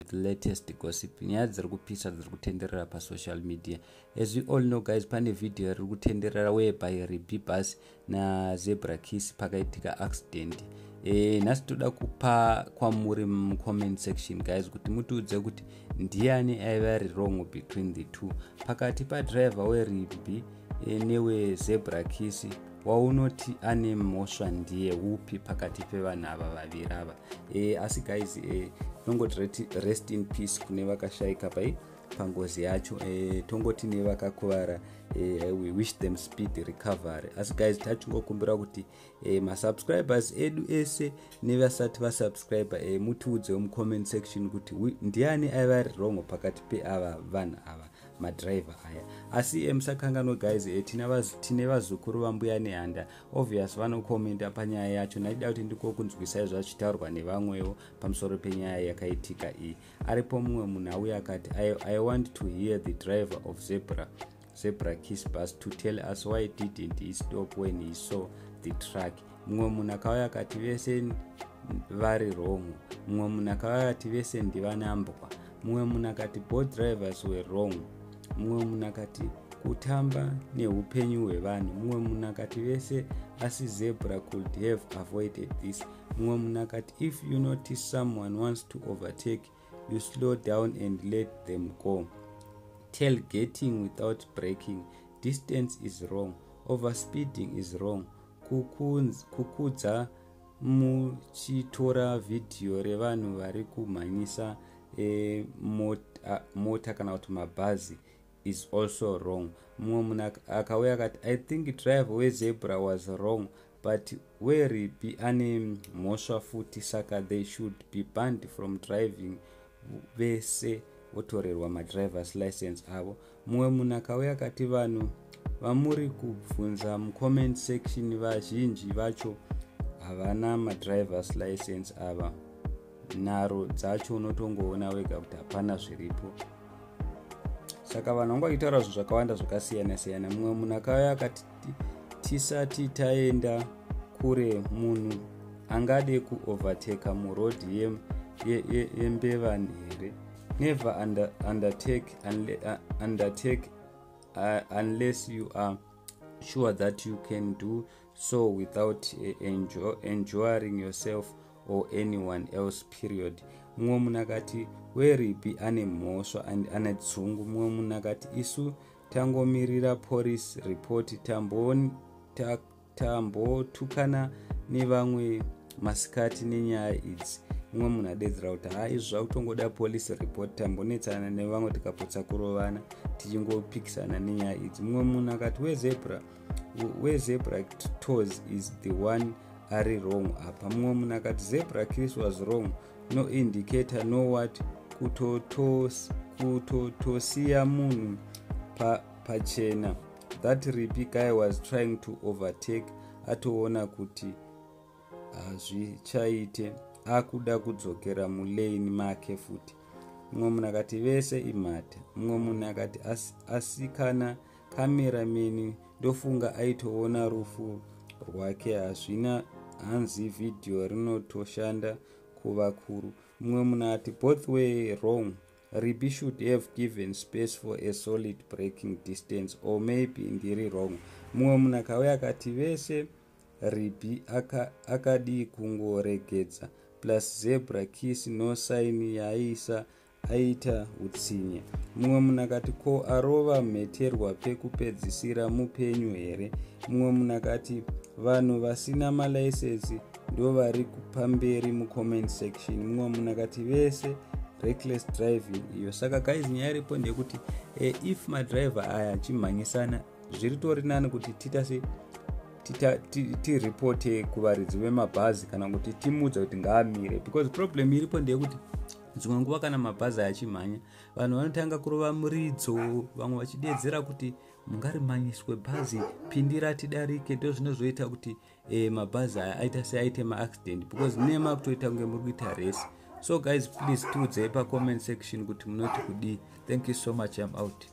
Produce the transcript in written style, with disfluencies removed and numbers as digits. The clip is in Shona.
the latest gossip. Nyaya dziri kupisa dziri kutenderera pa social media. As we all know guys, pane video iri kutenderera whereby Rimbi bus na zebra kiss pakaitika accident. Nhasi toda kupa kwamuri comment section guys kuti mutiudze kuti ndiani aiva ari wrong between the two, Pakati Pa Driver weRimbi newe zebra kiss. Waunoti ane mhosva ndiye upi pakati pevanhu ava vaviri ava? Asi guys, tongoti rest in peace kune vakashayika pangozi yacho. Tongoti nevakakuvara, we wish them speed recovery. Asi guys, tachingokumbira kuti masubscribers edu ese nevasati vasubscriber, mutiudze mucomment section kuti ndiani aiva ari wrong pakati peava vanhu ava madriver aya. Asi musakanganwa guys, tine vazukuru vambuya nehanda, obvious vanokomenta panyaya yacho. Naida kuti ndiko kunzwisai zvachitaurwa nevamwewo pamusoro penyaya yakaitika iyi. Aripo mumwe munhu auya akati, I want to hear the driver of zebra kiss bus to tell us why didn't he stop when he saw the truck. Mumwe munhu akauya akati vese vari wrong. Mumwe munhu akauya akati vese ndivanambwa. Mumwe munhu akati both drivers were wrong. Mumwe munhu akati kutamba neupenyu hwevanhu. Mumwe munhu akati vese asi zebra could have avoided this. Mumwe munhu akati if you notice someone wants to overtake, you slow down and let them go. Tailgating without braking, distance is wrong, overspeeding is wrong. Kukudza muchitora video revanhu vari kumhanyisa mota kana kuti mabhazi is also wrong. Mumwe munhu akauya akati I think driver wezebra was wrong, but weRimbi ane mhosva futi, saka they should be banned from driving. Vese votorerwa madrivers license avo. Mumwe munhu akauya akati vanhu vamuri kubvunza mucomment section vazhinji vacho havana madrivers license ava. Nharo dzacho unotongoona wega kuti hapana zviripo. Saka vanhu vangoitaura zvinhu zvakawanda zvakasiyana siyana. Mumwe munhu akauya akati tisati taenda kure munhu angade kuovertake murodhi yembeva here. Never undertake unless you are sure that you can do so without enjoying yourself or anyone else, period. Mumwe munhu akati weRimbi ane mhosva and ane dzungu. Mumwe munhu akati isu tangomirira police report, tambotukana nevamwe masikati nenyaya idzi. Mumwe munhu adedzera kuti izvi zvakutongoda police report, tambonetsana nevamwe tikapotsa kurovana tichingopikisana nenyaya idzi. Mumwe munhu akati wezebra toes is the one ari wrong apa. Mumwe munhu akati zebra kiss was wrong, no indicator, no what, kutotosiya munhu pachena. That Rimbi guy was trying to overtake, atoona kuti hazvichaite, akuda kudzokera mulane make futi. Mumwe munhu akati vese imhata. Mumwe munhu akati asikana kamerameni ndofunga aitoona rufu rwake, hazvina hanzi video rinotoshanda kuvakuru. Mumwe munhu ati both were wrong. Rimbi should have given space for a solid braking distance, or maybe ndiri wrong. Mumwe munhu akauya akati vese Rimbi akadi kungoregedza, plus zebra kiss no sign yaisa aita utsinye. Mumwe munhu akati ko arova mheterwa pekupedzisira mupenyu here. Mumwe munhu akati vanhu vasina malicense ndo vari kupamberi mucomment section. Mumwe munhu akati vese reckless driving iyo. Saka guys, nyaya iripo ndekuti if madriver aya achimhanyisana zviritori nani kuti tiripote kuvaridzi vemabhazi kana kuti timudza kuti ngaamire, because problem iripo ndekuti dzimwe nguva kana mabhazi achimhanya vanhu vanotanga kurova muridzo, vamwe vachidedzera kuti mungarimhanyiswe bhazi, pindira tidarike. Ndo zvinozoita kuti mabhazi aya aita seaite maaccident, because nema kutoita kunge muri kuita race. So guys, please tiudzei pa comment section kuti munoti kudii. Thank you so much, I'm out.